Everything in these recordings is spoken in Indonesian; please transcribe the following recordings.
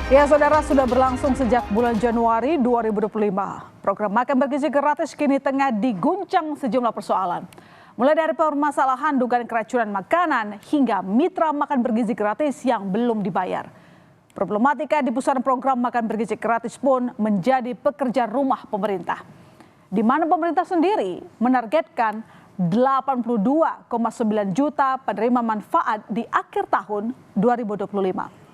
Ya, saudara, sudah berlangsung sejak bulan Januari 2025. Program makan bergizi gratis kini tengah diguncang sejumlah persoalan. Mulai dari permasalahan dugaan keracunan makanan hingga mitra makan bergizi gratis yang belum dibayar. Problematika di pusaran program makan bergizi gratis pun menjadi pekerjaan rumah pemerintah. Di mana pemerintah sendiri menargetkan 82,9 juta penerima manfaat di akhir tahun 2025.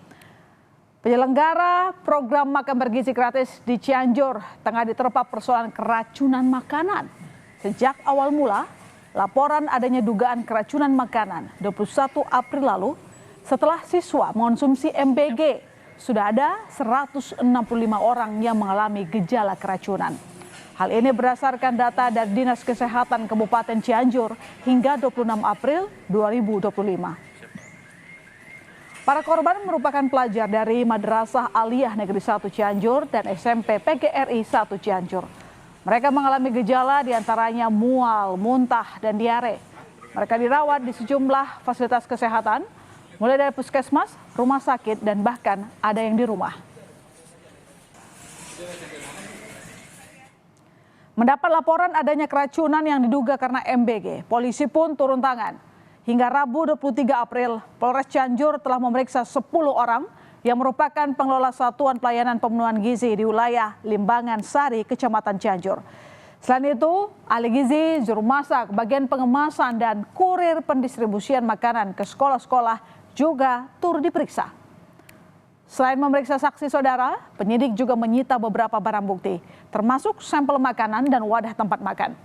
Penyelenggara program makan bergizi gratis di Cianjur tengah diterpa persoalan keracunan makanan. Sejak awal mula, laporan adanya dugaan keracunan makanan 21 April lalu setelah siswa mengonsumsi MBG, sudah ada 165 orang yang mengalami gejala keracunan. Hal ini berdasarkan data dari Dinas Kesehatan Kabupaten Cianjur hingga 26 April 2025. Para korban merupakan pelajar dari Madrasah Aliyah Negeri 1 Cianjur dan SMP PGRI 1 Cianjur. Mereka mengalami gejala diantaranya mual, muntah, dan diare. Mereka dirawat di sejumlah fasilitas kesehatan, mulai dari puskesmas, rumah sakit, dan bahkan ada yang di rumah. Mendapat laporan adanya keracunan yang diduga karena MBG, polisi pun turun tangan. Hingga Rabu 23 April, Polres Cianjur telah memeriksa 10 orang yang merupakan pengelola satuan pelayanan pemenuhan gizi di wilayah Limbangan Sari, Kecamatan Cianjur. Selain itu, ahli gizi, juru masak, bagian pengemasan, dan kurir pendistribusian makanan ke sekolah-sekolah juga turut diperiksa. Selain memeriksa saksi saudara, penyidik juga menyita beberapa barang bukti, termasuk sampel makanan dan wadah tempat makan.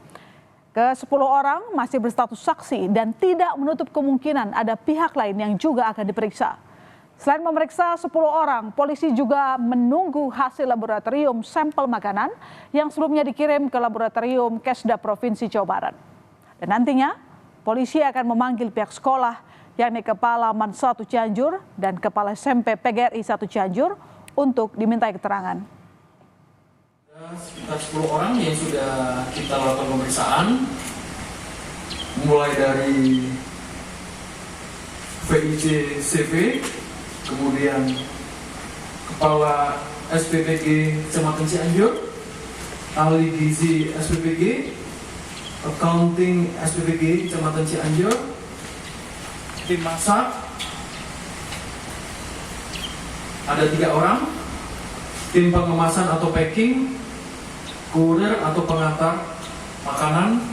Ke-10 orang masih berstatus saksi dan tidak menutup kemungkinan ada pihak lain yang juga akan diperiksa. Selain memeriksa 10 orang, polisi juga menunggu hasil laboratorium sampel makanan yang sebelumnya dikirim ke laboratorium Kesda Provinsi Jawa Barat. Dan nantinya, polisi akan memanggil pihak sekolah, yakni Kepala Man 1 Cianjur dan Kepala SMP PGRI 1 Cianjur untuk dimintai keterangan. Sekitar 10 orang yang sudah kita lakukan pemeriksaan, mulai dari VIC CV, kemudian Kepala SPPG Kecamatan Cianjur, ahli gizi SPPG, accounting SPPG Kecamatan Cianjur, tim masak, ada 3 orang, tim pengemasan atau packing, kurir atau pengantar makanan,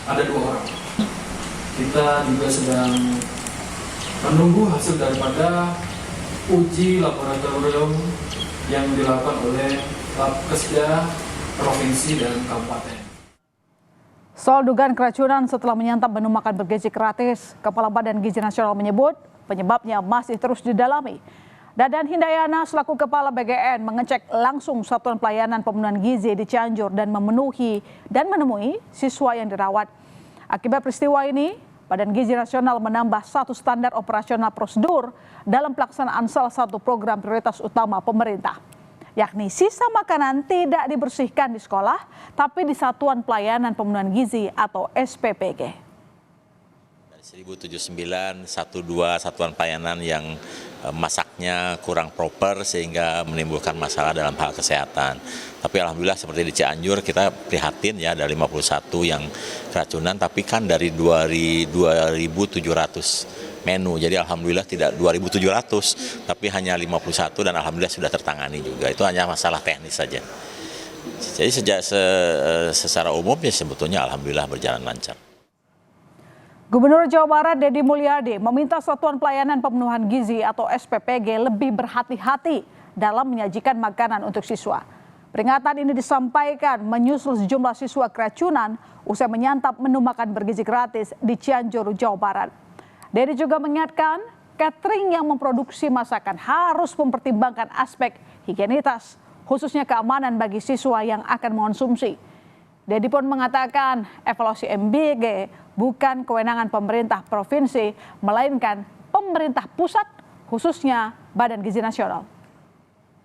ada 2 orang. Kita juga sedang menunggu hasil daripada uji laboratorium yang dilakukan oleh Kesda Provinsi dan Kabupaten. Soal dugaan keracunan setelah menyantap menu makan bergizi gratis, Kepala Badan Gizi Nasional menyebut penyebabnya masih terus didalami. Dadan Hindayana selaku Kepala BGN mengecek langsung Satuan Pelayanan Pemenuhan Gizi di Cianjur dan menemui siswa yang dirawat. Akibat peristiwa ini, Badan Gizi Nasional menambah 1 standar operasional prosedur dalam pelaksanaan salah satu program prioritas utama pemerintah, yakni sisa makanan tidak dibersihkan di sekolah, tapi di Satuan Pelayanan Pemenuhan Gizi atau SPPG. 1079 12 satuan pelayanan yang masaknya kurang proper sehingga menimbulkan masalah dalam hal kesehatan. Tapi alhamdulillah seperti di Cianjur kita prihatin ya, ada 51 yang keracunan, tapi kan dari 2.700 menu. Jadi alhamdulillah tidak 2.700 tapi hanya 51 dan alhamdulillah sudah tertangani juga. Itu hanya masalah teknis saja. Jadi secara umum ya sebetulnya alhamdulillah berjalan lancar. Gubernur Jawa Barat Deddy Mulyadi meminta Satuan Pelayanan Pemenuhan Gizi atau SPPG lebih berhati-hati dalam menyajikan makanan untuk siswa. Peringatan ini disampaikan menyusul sejumlah siswa keracunan usai menyantap menu makan bergizi gratis di Cianjur, Jawa Barat. Deddy juga mengingatkan catering yang memproduksi masakan harus mempertimbangkan aspek higienitas, khususnya keamanan bagi siswa yang akan mengonsumsi. Deddy pun mengatakan evaluasi MBG bukan kewenangan pemerintah provinsi, melainkan pemerintah pusat, khususnya Badan Gizi Nasional.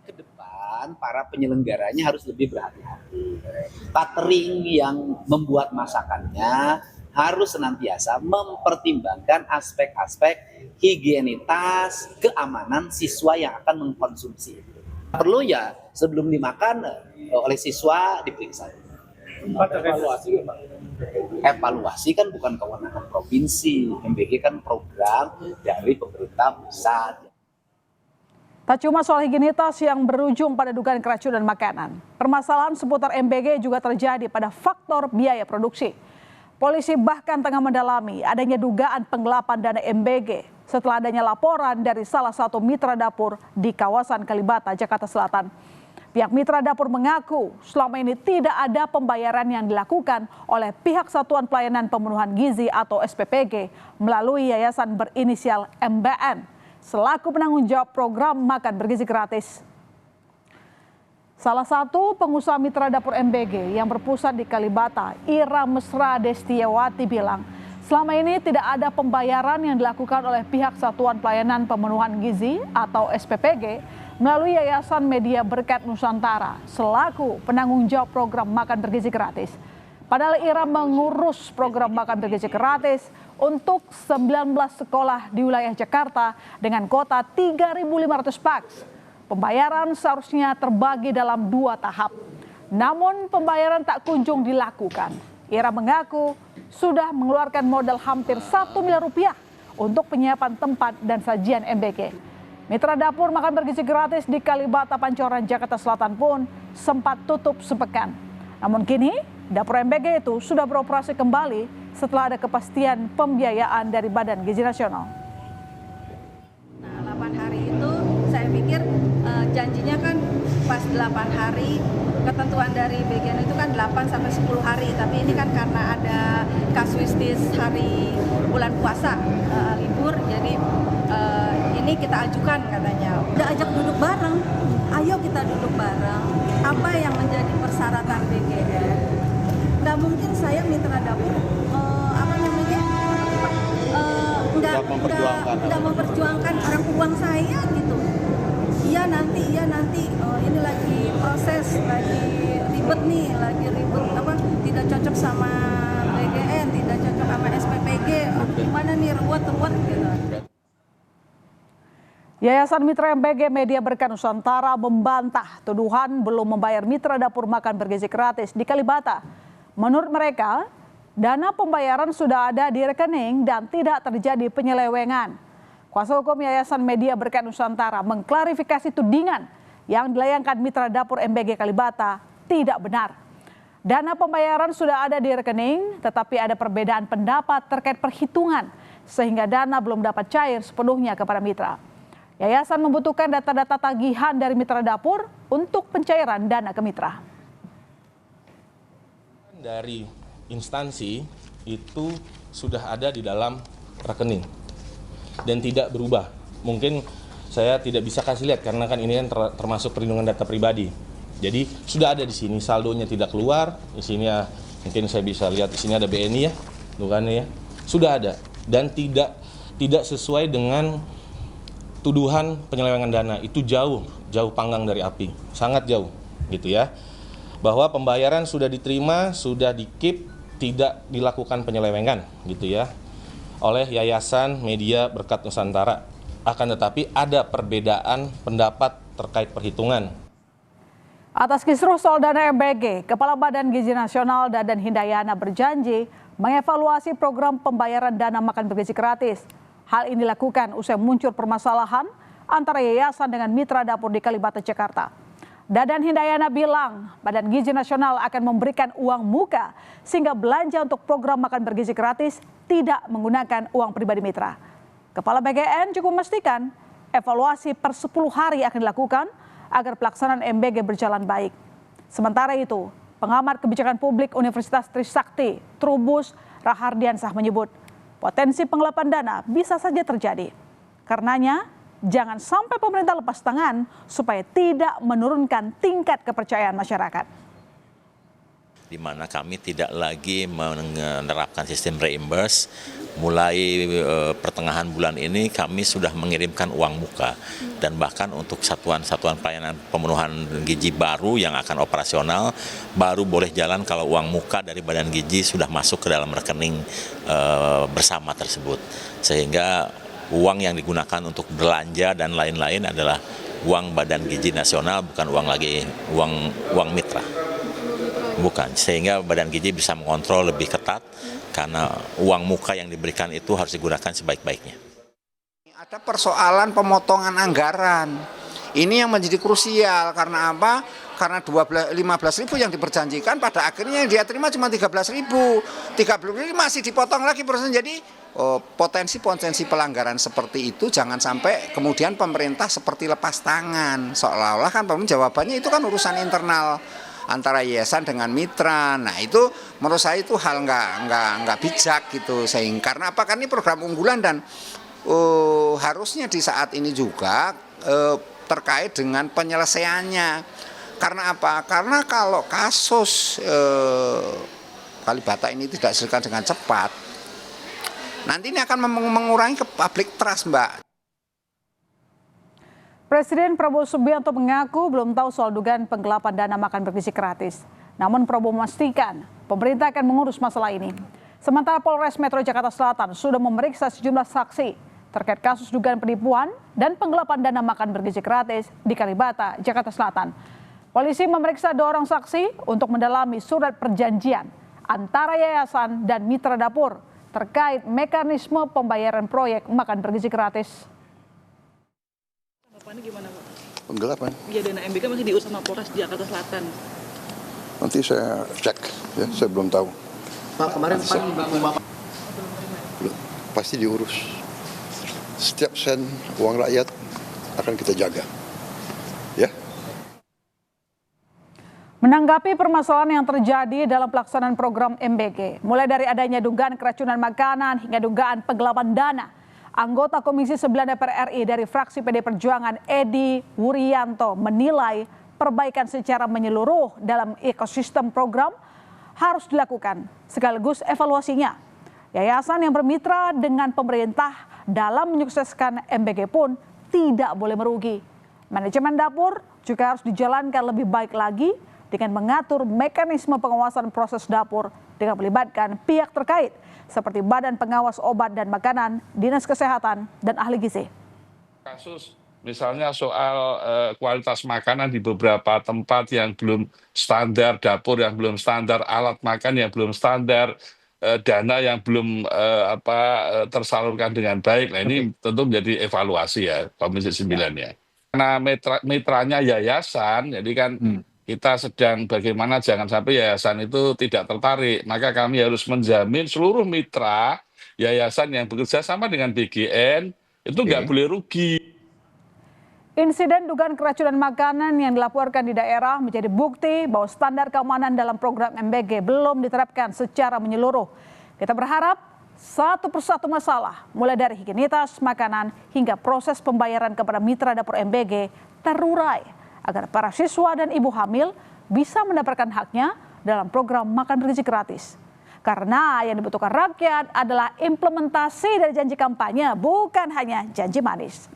Ke depan para penyelenggaranya harus lebih berhati-hati. Catering yang membuat masakannya harus senantiasa mempertimbangkan aspek-aspek higienitas, keamanan siswa yang akan mengkonsumsi. Perlu ya sebelum dimakan oleh siswa diperiksa. Evaluasi kan bukan kewenangan provinsi, MBG kan program dari pemerintah pusat. Tak cuma soal higienitas yang berujung pada dugaan keracunan makanan, permasalahan seputar MBG juga terjadi pada faktor biaya produksi. Polisi bahkan tengah mendalami adanya dugaan penggelapan dana MBG setelah adanya laporan dari salah satu mitra dapur di kawasan Kalibata, Jakarta Selatan. Pihak mitra dapur mengaku selama ini tidak ada pembayaran yang dilakukan oleh pihak Satuan Pelayanan Pemenuhan Gizi atau SPPG melalui yayasan berinisial MBN selaku penanggung jawab program makan bergizi gratis. Salah satu pengusaha mitra dapur MBG yang berpusat di Kalibata, Ira Mesra Destiawati bilang, selama ini tidak ada pembayaran yang dilakukan oleh pihak Satuan Pelayanan Pemenuhan Gizi atau SPPG melalui Yayasan Media Berkat Nusantara selaku penanggung jawab program makan bergizi gratis. Padahal Ira mengurus program makan bergizi gratis untuk 19 sekolah di wilayah Jakarta dengan kuota 3.500 paks. Pembayaran seharusnya terbagi dalam 2 tahap. Namun pembayaran tak kunjung dilakukan. Ira mengaku sudah mengeluarkan modal hampir 1 miliar rupiah untuk penyiapan tempat dan sajian MBG. Mitra dapur makan bergizi gratis di Kalibata Pancoran, Jakarta Selatan pun sempat tutup sepekan. Namun kini dapur MBG itu sudah beroperasi kembali setelah ada kepastian pembiayaan dari Badan Gizi Nasional. Nah, 8 hari itu saya pikir janjinya kan pas 8 hari, ketentuan dari BGN itu kan 8 sampai 10 hari, tapi ini kan karena ada kasuistis hari bulan puasa libur, jadi ini kita ajukan katanya. Udah ajak duduk bareng, ayo kita duduk bareng. Apa yang menjadi persyaratan BGN? Nggak mungkin saya mitra dapur nggak memperjuangkan orang uang saya gitu. Iya nanti ini lagi proses, lagi ribet tidak cocok sama BGN, tidak cocok sama SPPG, gimana nih ruwet gitu. Yayasan Mitra MBG Media Berkat Nusantara membantah tuduhan belum membayar mitra dapur makan bergizi gratis di Kalibata. Menurut mereka, dana pembayaran sudah ada di rekening dan tidak terjadi penyelewengan. Kuasa hukum Yayasan Media Berkat Nusantara mengklarifikasi tudingan yang dilayangkan mitra dapur MBG Kalibata tidak benar. Dana pembayaran sudah ada di rekening, tetapi ada perbedaan pendapat terkait perhitungan sehingga dana belum dapat cair sepenuhnya kepada mitra. Yayasan membutuhkan data-data tagihan dari mitra dapur untuk pencairan dana ke mitra. Dari instansi itu sudah ada di dalam rekening dan tidak berubah. Mungkin saya tidak bisa kasih lihat karena kan ini kan termasuk perlindungan data pribadi. Jadi sudah ada di sini, saldonya tidak keluar. Di sini ya, mungkin saya bisa lihat di sini ada BNI ya, bukan ya. Sudah ada dan tidak sesuai dengan tuduhan penyelewengan dana. Itu jauh panggang dari api, sangat jauh gitu ya. Bahwa pembayaran sudah diterima, sudah di-keep, tidak dilakukan penyelewengan gitu ya oleh Yayasan Media Berkat Nusantara. Akan tetapi ada perbedaan pendapat terkait perhitungan. Atas kisruh soal dana MBG, Kepala Badan Gizi Nasional Dadan Hindayana berjanji mengevaluasi program pembayaran dana makan bergizi gratis. Hal ini dilakukan usai muncul permasalahan antara yayasan dengan mitra dapur di Kalibata, Jakarta. Dadan Hindayana bilang Badan Gizi Nasional akan memberikan uang muka sehingga belanja untuk program makan bergizi gratis tidak menggunakan uang pribadi mitra. Kepala BGN juga memastikan evaluasi per 10 hari akan dilakukan agar pelaksanaan MBG berjalan baik. Sementara itu, pengamat kebijakan publik Universitas Trisakti, Trubus Rahardiansah menyebut potensi penggelapan dana bisa saja terjadi. Karenanya, jangan sampai pemerintah lepas tangan supaya tidak menurunkan tingkat kepercayaan masyarakat. Di mana kami tidak lagi menerapkan sistem reimburse mulai pertengahan bulan ini kami sudah mengirimkan uang muka dan bahkan untuk satuan-satuan pelayanan pemenuhan gizi baru yang akan operasional baru boleh jalan kalau uang muka dari Badan Gizi sudah masuk ke dalam rekening bersama tersebut, sehingga uang yang digunakan untuk belanja dan lain-lain adalah uang Badan Gizi Nasional, bukan uang mitra. Bukan, sehingga Badan Gizi bisa mengontrol lebih ketat karena uang muka yang diberikan itu harus digunakan sebaik-baiknya. Ada persoalan pemotongan anggaran. Ini yang menjadi krusial karena apa? Karena 15.000 yang diperjanjikan pada akhirnya yang dia terima cuma 13.000. 13.000 masih dipotong lagi persen. Jadi potensi pelanggaran seperti itu jangan sampai kemudian pemerintah seperti lepas tangan. Seolah-olah kan jawabannya itu kan urusan internal antara yayasan dengan mitra. Nah itu menurut saya itu hal nggak bijak gitu. Sehingga karena apa? Karena ini program unggulan dan harusnya di saat ini juga terkait dengan penyelesaiannya. Karena apa? Karena kalau kasus Kalibata ini tidak diselesaikan dengan cepat, nanti ini akan mengurangi ke public trust, Mbak. Presiden Prabowo Subianto mengaku belum tahu soal dugaan penggelapan dana makan bergizi gratis. Namun Prabowo memastikan pemerintah akan mengurus masalah ini. Sementara Polres Metro Jakarta Selatan sudah memeriksa sejumlah saksi terkait kasus dugaan penipuan dan penggelapan dana makan bergizi gratis di Kalibata, Jakarta Selatan. Polisi memeriksa 2 orang saksi untuk mendalami surat perjanjian antara yayasan dan mitra dapur terkait mekanisme pembayaran proyek makan bergizi gratis. Ini gimana, Pak? Penggelapan. Ya, dana MBK masih diurus sama Polres Jakarta Selatan. Nanti saya cek, ya, saya belum tahu. Pak, kemarin Pak Pasti diurus. Setiap sen uang rakyat akan kita jaga. Ya. Menanggapi permasalahan yang terjadi dalam pelaksanaan program MBG, mulai dari adanya dugaan keracunan makanan hingga dugaan penggelapan dana, anggota Komisi 9 DPR RI dari fraksi PD Perjuangan Edi Wuryanto menilai perbaikan secara menyeluruh dalam ekosistem program harus dilakukan, sekaligus evaluasinya. Yayasan yang bermitra dengan pemerintah dalam menyukseskan MBG pun tidak boleh merugi. Manajemen dapur juga harus dijalankan lebih baik lagi dengan mengatur mekanisme pengawasan proses dapur dengan melibatkan pihak terkait seperti Badan Pengawas Obat dan Makanan, Dinas Kesehatan, dan ahli gizi. Kasus misalnya soal kualitas makanan di beberapa tempat yang belum standar, dapur yang belum standar, alat makan yang belum standar, dana yang belum tersalurkan dengan baik. Nah ini tentu menjadi evaluasi ya Komisi 9 ya. Karena mitranya yayasan, jadi kan kita sedang bagaimana jangan sampai yayasan itu tidak tertarik. Maka kami harus menjamin seluruh mitra yayasan yang bekerja sama dengan BGN itu nggak boleh rugi. Insiden dugaan keracunan makanan yang dilaporkan di daerah menjadi bukti bahwa standar keamanan dalam program MBG belum diterapkan secara menyeluruh. Kita berharap satu persatu masalah, mulai dari higienitas makanan hingga proses pembayaran kepada mitra dapur MBG terurai, agar para siswa dan ibu hamil bisa mendapatkan haknya dalam program makan bergizi gratis. Karena yang dibutuhkan rakyat adalah implementasi dari janji kampanye, bukan hanya janji manis.